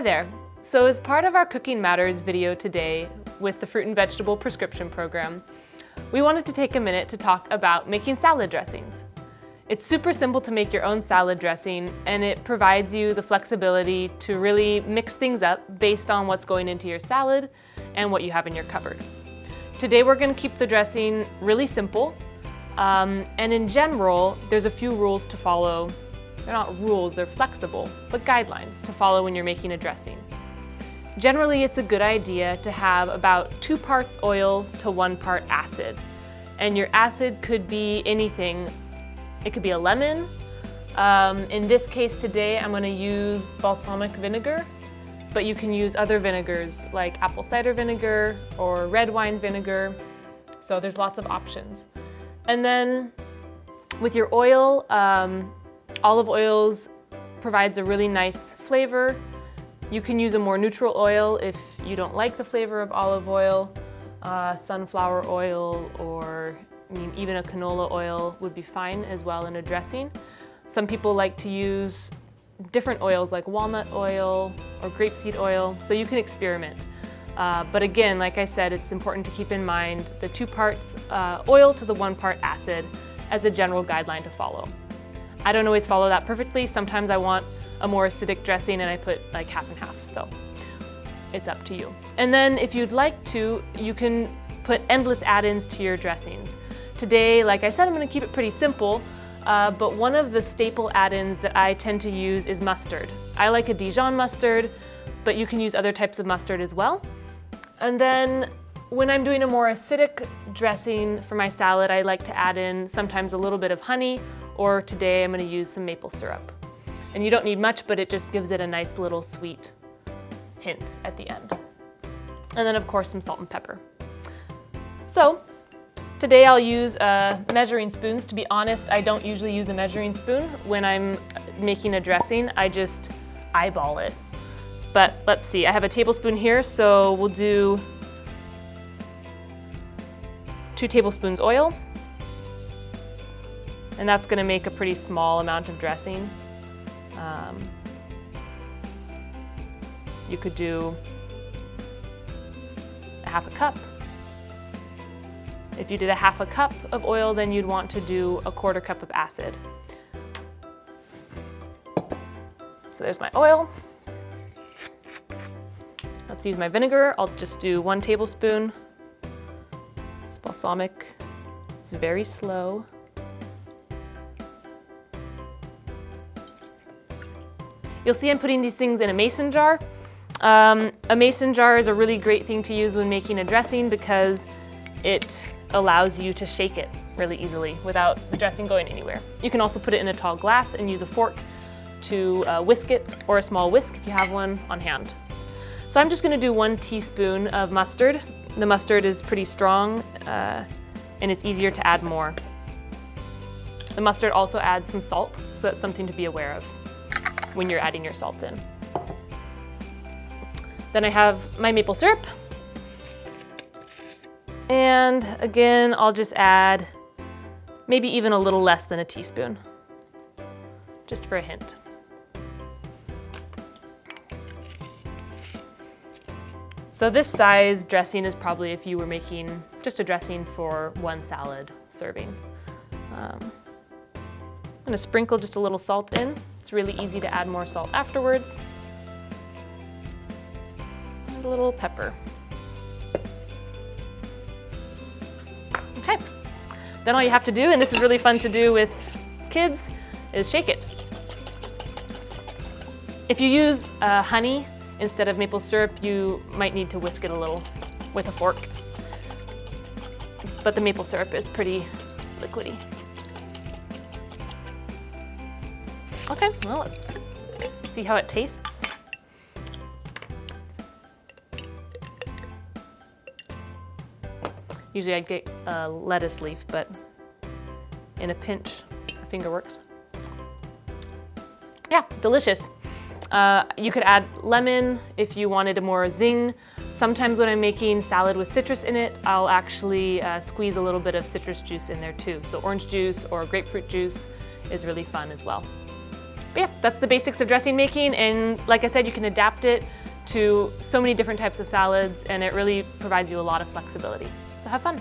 there! So as part of our Cooking Matters video today with the Fruit and Vegetable Prescription Program, we wanted to take a minute to talk about making salad dressings. It's super simple to make your own salad dressing, and it provides you the flexibility to really mix things up based on what's going into your salad and what you have in your cupboard. Today we're going to keep the dressing really simple, and in general there's a few rules to follow. They're not rules, they're flexible, but guidelines to follow when you're making a dressing. Generally, it's a good idea to have about 2 parts oil to 1 part acid. And your acid could be anything. It could be a lemon. In this case today, I'm going to use balsamic vinegar, but you can use other vinegars like apple cider vinegar or red wine vinegar. So there's lots of options. And then with your oil, olive oils provides a really nice flavor. You can use a more neutral oil if you don't like the flavor of olive oil. Sunflower oil or even a canola oil would be fine as well in a dressing. Some people like to use different oils like walnut oil or grapeseed oil, so you can experiment. But again, like I said, it's important to keep in mind the 2 parts oil to the 1 part acid as a general guideline to follow. I don't always follow that perfectly. Sometimes I want a more acidic dressing and I put like half and half, so it's up to you. And then if you'd like to, you can put endless add-ins to your dressings. Today, like I said, I'm going to keep it pretty simple, but one of the staple add-ins that I tend to use is mustard. I like a Dijon mustard, but you can use other types of mustard as well. And then when I'm doing a more acidic dressing for my salad, I like to add in sometimes a little bit of honey, or today I'm going to use some maple syrup. And you don't need much, but it just gives it a nice little sweet hint at the end. And then of course some salt and pepper. So today I'll use measuring spoons. To be honest, I don't usually use a measuring spoon when I'm making a dressing. I just eyeball it. But let's see, I have a tablespoon here, so we'll do 2 tablespoons oil. And that's going to make a pretty small amount of dressing. You could do a 1/2 cup. If you did a 1/2 cup of oil, then you'd want to do a 1/4 cup of acid. So there's my oil. Let's use my vinegar. I'll just do 1 tablespoon. It's balsamic. It's very slow. You'll see I'm putting these things in a mason jar. A mason jar is a really great thing to use when making a dressing because it allows you to shake it really easily without the dressing going anywhere. You can also put it in a tall glass and use a fork to whisk it, or a small whisk if you have one on hand. So I'm just going to do 1 teaspoon of mustard. The mustard is pretty strong and it's easier to add more. The mustard also adds some salt, so that's something to be aware of when you're adding your salt in. Then I have my maple syrup. And again, I'll just add maybe even a little less than a teaspoon, just for a hint. So this size dressing is probably if you were making just a dressing for 1 salad serving. I'm gonna sprinkle just a little salt in. It's really easy to add more salt afterwards. And a little pepper. Okay, then all you have to do, and this is really fun to do with kids, is shake it. If you use honey instead of maple syrup, you might need to whisk it a little with a fork. But the maple syrup is pretty liquidy. Okay, well, let's see how it tastes. Usually I'd get a lettuce leaf, but in a pinch, a finger works. Yeah, delicious. You could add lemon if you wanted a more zing. Sometimes when I'm making salad with citrus in it, I'll actually squeeze a little bit of citrus juice in there too. So orange juice or grapefruit juice is really fun as well. But yeah, that's the basics of dressing making, and like I said, you can adapt it to so many different types of salads, and it really provides you a lot of flexibility. So have fun.